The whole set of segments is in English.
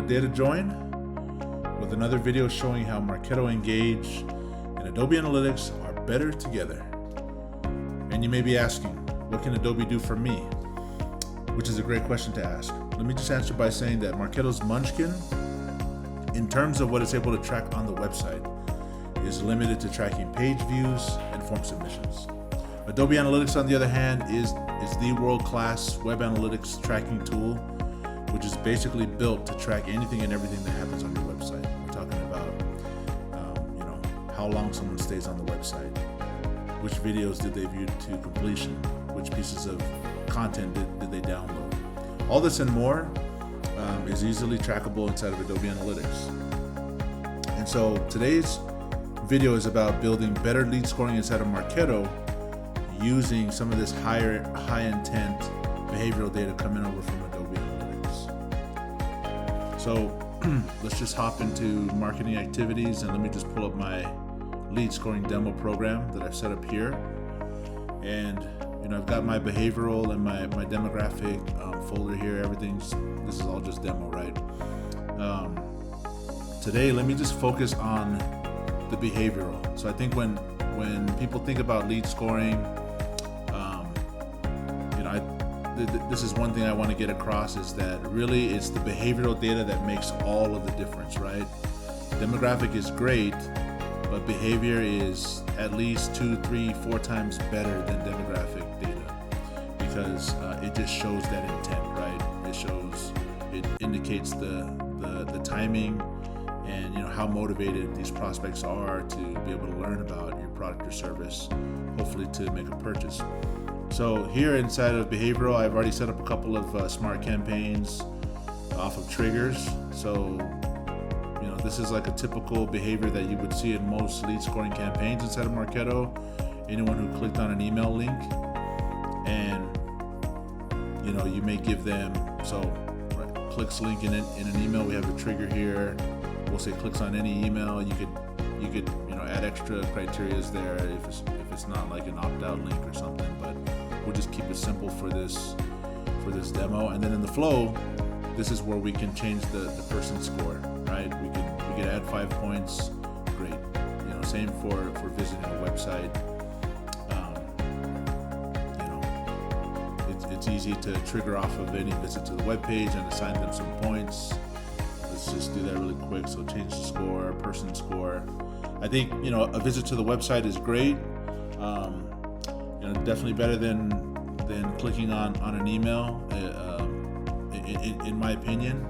Data Join with another video showing how Marketo Engage and Adobe Analytics are better together. And you may be asking, what can Adobe do for me? Which is a great question to ask. Let me just answer by saying that Marketo's Munchkin, in terms of what it's able to track on the website, is limited to tracking page views and form submissions. Adobe Analytics, on the other hand, is the world-class web analytics tracking tool, which is basically built to track anything and everything that happens on your website. We're talking about, how long someone stays on the website, which videos did they view to completion, which pieces of content did they download. All this and more is easily trackable inside of Adobe Analytics. And so today's video is about building better lead scoring inside of Marketo using some of this high intent behavioral data coming over from Adobe Analytics. So let's just hop into marketing activities, and let me just pull up my lead scoring demo program that I've set up here. And I've got my behavioral and my demographic folder here. This is all just demo, right? Today, let me just focus on the behavioral. So I think when people think about lead scoring, this is one thing I want to get across, is that really it's the behavioral data that makes all of the difference, right? Demographic is great, but behavior is at least 2, 3, 4 times better than demographic data, because it just shows that intent, right? It indicates the timing and how motivated these prospects are to be able to learn about your product or service, hopefully to make a purchase. So here inside of behavioral, I've already set up a couple of smart campaigns off of triggers. So this is like a typical behavior that you would see in most lead scoring campaigns inside of Marketo. Anyone who clicked on an email link, and you may give them, clicks link in an email. We have a trigger here. We'll say clicks on any email. You could add extra criterias there if it's not like an opt-out link or something, but we'll just keep it simple for this demo. And then in the flow, this is where we can change the person score, right? We could add 5 points. Great. Same for visiting a website. It's easy to trigger off of any visit to the web page and assign them some points. Let's just do that really quick. So change the score, person score. I think a visit to the website is great. Definitely better than clicking on an email, in my opinion.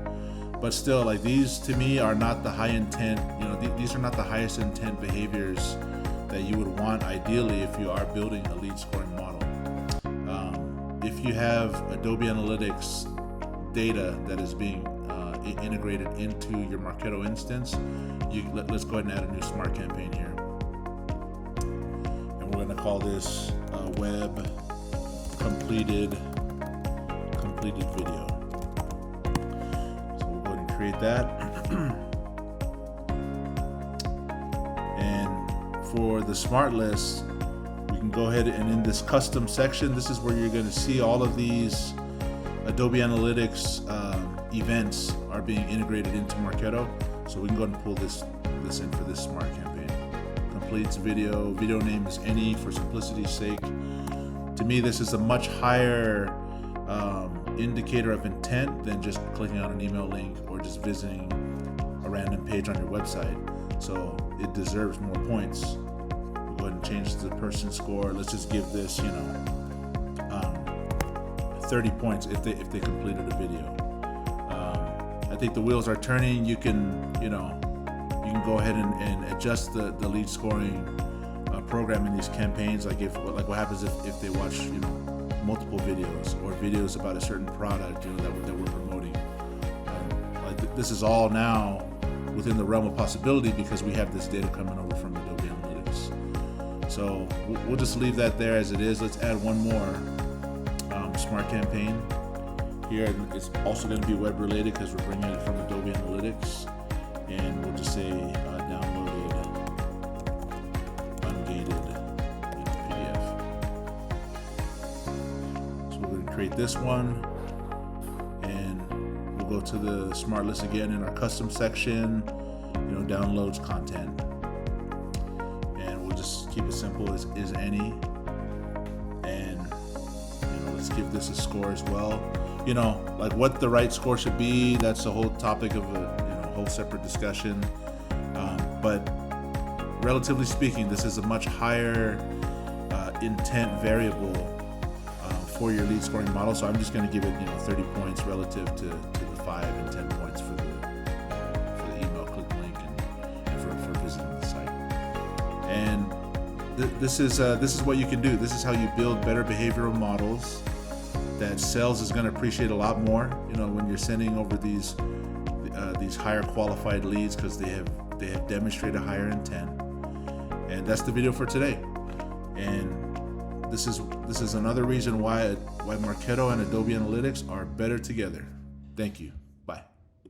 But still, like, these to me are not the high intent. These are not the highest intent behaviors that you would want ideally if you are building a lead scoring model. If you have Adobe Analytics data that is being integrated into your Marketo instance, let's go ahead and add a new smart campaign here. And we're going to call this web completed video. So we'll go ahead and create that. And for the smart list, we can go ahead and in this custom section, this is where you're going to see all of these Adobe Analytics events are being integrated into Marketo. So we can go ahead and pull this in for this smart campaign. Completes video name is any for simplicity's sake. To me, this is a much higher indicator of intent than just clicking on an email link or just visiting a random page on your website. So it deserves more points. We'll go ahead and change the person score. Let's just give this 30 points if they completed a video. I think the wheels are turning. You can go ahead and adjust the lead scoring program in these campaigns. Like what happens if they watch multiple videos or videos about a certain product that we're promoting. This is all now within the realm of possibility because we have this data coming over from Adobe Analytics. So we'll just leave that there as it is. Let's add one more smart campaign here. It's also going to be web related because we're bringing it from Adobe Analytics, and we'll just say downloaded ungated PDF. So we're going to create this one, and we'll go go to the smart list again in our custom section, downloads, content. And we'll just keep it simple as is any. And let's give this a score as well. Like what the right score should be, that's a whole topic of a whole separate discussion. But relatively speaking, this is a much higher intent variable for your lead scoring model. So I'm just going to give it 30 points relative to the 5 and 10 points for the email click link and for visiting the site. And this is what you can do. This is how you build better behavioral models that sales is going to appreciate a lot more. When you're sending over these higher qualified leads, because they have demonstrated a higher intent. And that's the video for today. And this is another reason why Marketo and Adobe Analytics are better together. Thank you.